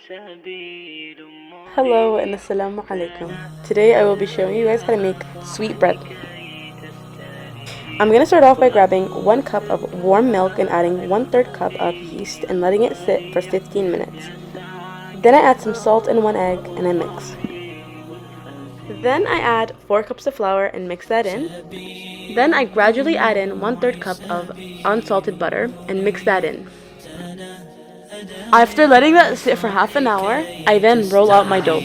Hello and assalamu alaikum. Today I will be showing you guys how to make sweet bread. I'm going to start off by grabbing 1 cup of warm milk and adding 1/3 cup of yeast and letting it sit for 15 minutes. Then I add some salt and 1 egg and I mix. Then I add 4 cups of flour and mix that in. Then I gradually add in 1/3 cup of unsalted butter and mix that in. After letting that sit for half an hour, I then roll out my dough.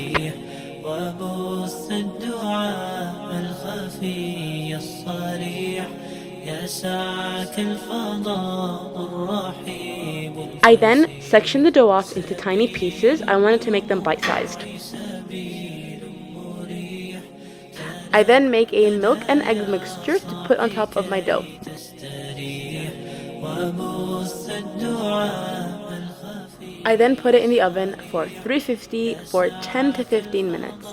I then section the dough off into tiny pieces. I wanted to make them bite-sized. I then make a milk and egg mixture to put on top of my dough. I then put it in the oven for 350 for 10 to 15 minutes.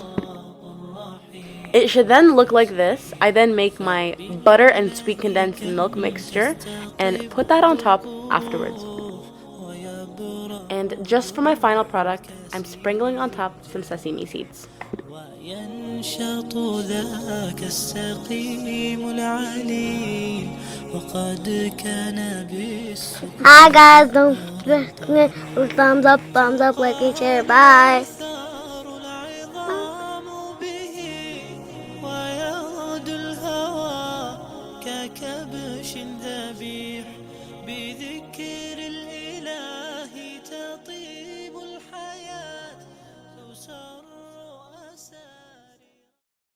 It should then look like this. I then make my butter and sweet condensed milk mixture and put that on top afterwards. And just for my final product, I'm sprinkling on top some sesame seeds. Hi guys, don't forget to thumbs up, like and share. Bye. كبش ذبيح بذكر